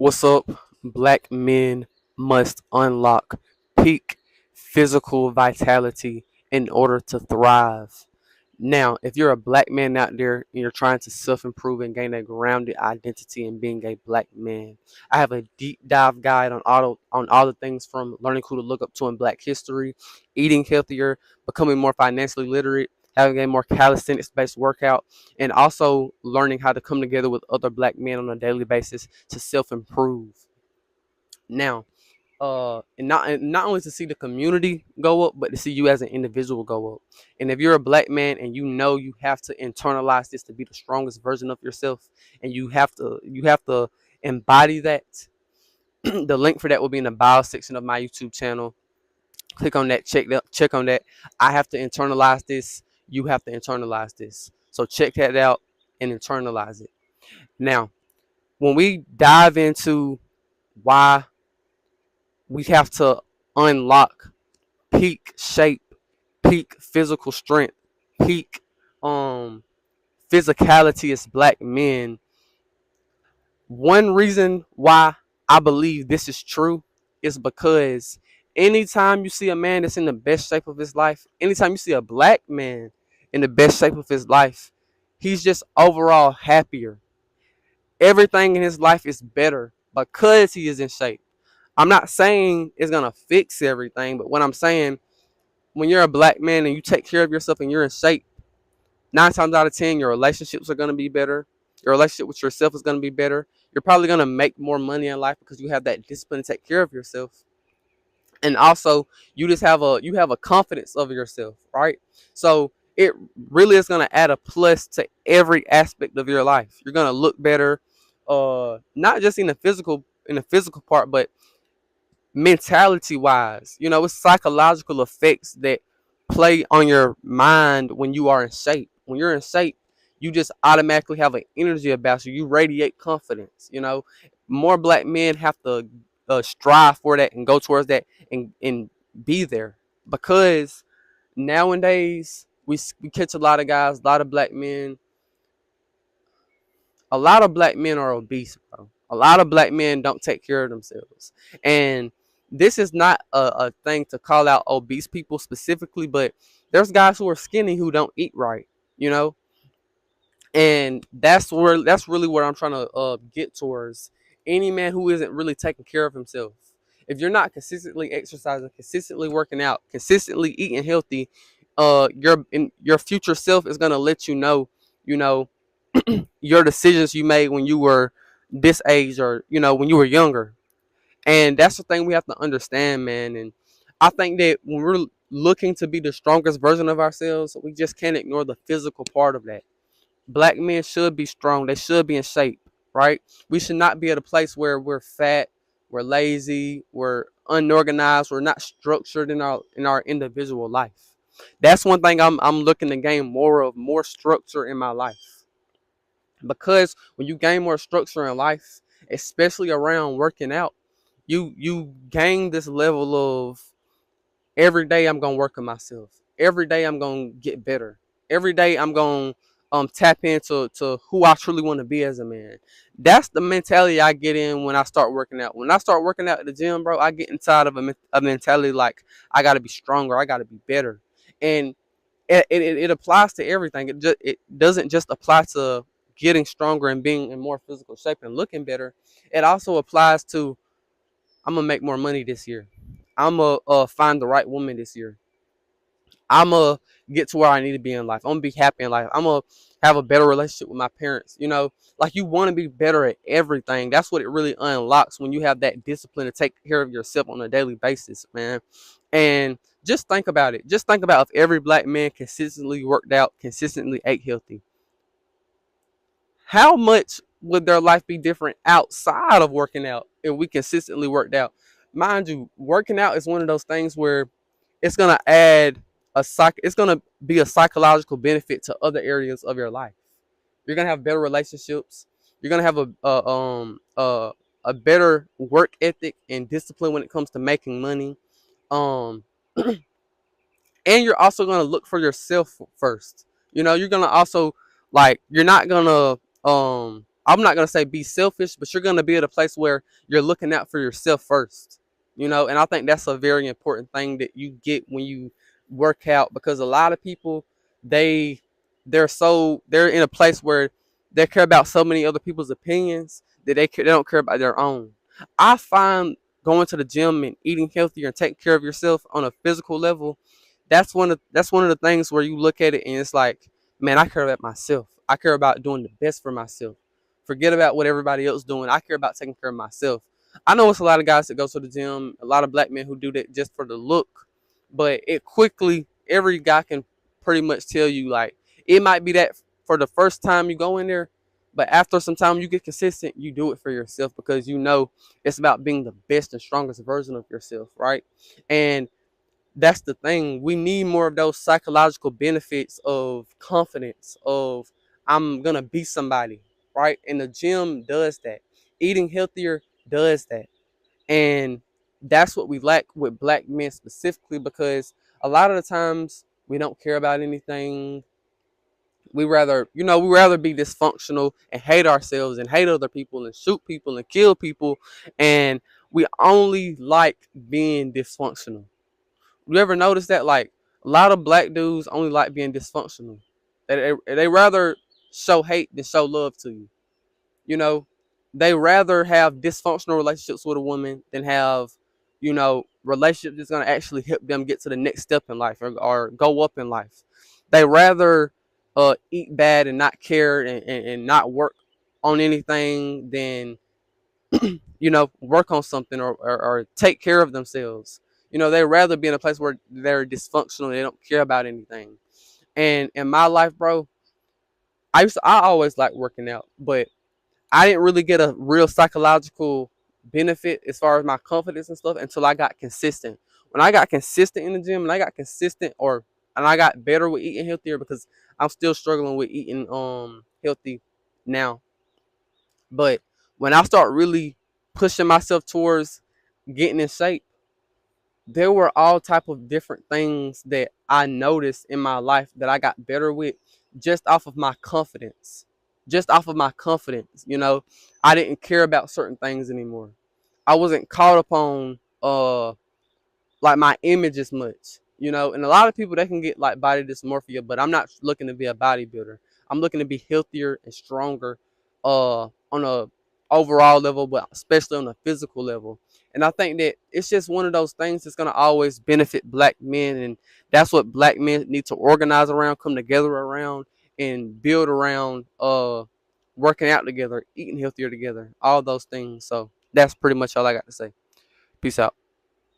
What's up? Black men must unlock peak physical vitality in order to thrive. Now, if you're a black man out there and you're trying to self improve and gain a grounded identity in being a black man, I have a deep dive guide on all the things from learning who to look up to in black history, eating healthier, becoming more financially literate, having a more calisthenics based workout, and also learning how to come together with other black men on a daily basis to self improve. Now, and not only to see the community go up, but to see you as an individual go up. And if you're a black man and you know you have to internalize this to be the strongest version of yourself, and you have to embody that. The link for that will be in the bio section of my YouTube channel. Click on that, check on that. I have to internalize this. You have to internalize this. So check that out and internalize it. Now, when we dive into why we have to unlock peak shape, peak physical strength, peak um physicality as black men. One reason why I believe this is true is because anytime you see a man that's in the best shape of his life, anytime you see a black man in the best shape of his life, he's just overall happier. Everything in his life is better because he is in shape. I'm not saying it's gonna fix everything, but what I'm saying, when you're a black man and you take care of yourself and you're in shape, 9 times out of 10, your relationships are gonna be better. Your relationship with yourself is gonna be better. You're probably gonna make more money in life because you have that discipline to take care of yourself. And also, you have a confidence of yourself, right? So it really is gonna add a plus to every aspect of your life. You're gonna look better, not just in the physical part, but mentality wise. It's psychological effects that play on your mind when you are in shape. When you're in shape, you just automatically have an energy about you. You radiate confidence. More black men have to strive for that and go towards that and be there, because nowadays we catch a lot of guys, a lot of black men are obese, bro. A lot of black men don't take care of themselves. And this is not a thing to call out obese people specifically, but there's guys who are skinny who don't eat right, you know? And that's really where I'm trying to get towards. Any man who isn't really taking care of himself. If you're not consistently exercising, consistently working out, consistently eating healthy, your future self is gonna let you know, your decisions you made when you were this age, or when you were younger. And that's the thing we have to understand, man. And I think that when we're looking to be the strongest version of ourselves, we just can't ignore the physical part of that. Black men should be strong, they should be in shape, right? We should not be at a place where we're fat, we're lazy, we're unorganized, we're not structured in our individual life. That's one thing I'm looking to gain more structure in my life. Because when you gain more structure in life, especially around working out, you gain this level of, every day I'm gonna work on myself, every day I'm gonna get better, every day I'm gonna tap into who I truly want to be as a man. That's the mentality I get in when I start working out. When I start working out at the gym, bro, I get inside of a mentality like, I gotta be stronger, I gotta be better. And it applies to everything. It doesn't just apply to getting stronger and being in more physical shape and looking better. It also applies to, I'm gonna make more money this year. I'm gonna find the right woman this year. I'm gonna get to where I need to be in life. I'm gonna be happy in life. I'm gonna have a better relationship with my parents. Like, you want to be better at everything. That's what it really unlocks when you have that discipline to take care of yourself on a daily basis, man. And just think about it. Just think about if every black man consistently worked out, consistently ate healthy, how much would their life be different outside of working out if we consistently worked out? Mind you, working out is one of those things where it's gonna add it's gonna be a psychological benefit to other areas of your life. You're gonna have better relationships. You're gonna have a better work ethic and discipline when it comes to making money. Um, and you're also gonna look for yourself first. You're gonna also, like, you're not gonna I'm not gonna say be selfish, but you're gonna be at a place where you're looking out for yourself first. And I think that's a very important thing that you get when you work out, because a lot of people, they they're in a place where they care about so many other people's opinions that they don't care about their own. I find going to the gym and eating healthier and taking care of yourself on a physical level, that's one of the things where you look at it and it's like, man, I care about myself. I care about doing the best for myself. Forget about what everybody else doing. I care about taking care of myself. I know it's a lot of guys that go to the gym, a lot of black men who do that just for the look, but it quickly, every guy can pretty much tell you, like, it might be that for the first time you go in there, but after some time you get consistent, you do it for yourself because you know it's about being the best and strongest version of yourself, right? And that's the thing. We need more of those psychological benefits of confidence, of I'm gonna be somebody, right? And the gym does that. Eating healthier does that. And that's what we lack with black men specifically, because a lot of the times we don't care about anything. We rather be dysfunctional and hate ourselves and hate other people and shoot people and kill people, and we only like being dysfunctional. You ever notice that? Like, a lot of black dudes only like being dysfunctional. They rather show hate than show love to you. You know, they rather have dysfunctional relationships with a woman than have, relationships that's gonna actually help them get to the next step in life, or go up in life. They rather eat bad and not care, and not work on anything than work on something, or take care of themselves. They'd rather be in a place where they're dysfunctional and they don't care about anything. And in my life, bro, I always liked working out, but I didn't really get a real psychological benefit as far as my confidence and stuff until I got consistent. When I got consistent in the gym, and I got consistent, and I got better with eating healthier, because I'm still struggling with eating healthy now. But when I start really pushing myself towards getting in shape, there were all type of different things that I noticed in my life that I got better with, just off of my confidence. Just off of my confidence, I didn't care about certain things anymore. I wasn't caught upon like my image as much, And a lot of people, they can get like body dysmorphia, but I'm not looking to be a bodybuilder. I'm looking to be healthier and stronger, on a overall level, but especially on a physical level. And I think that it's just one of those things that's gonna always benefit black men, and that's what black men need to organize around, come together around, and build around. Working out together, eating healthier together, all those things. So that's pretty much all I got to say. Peace out.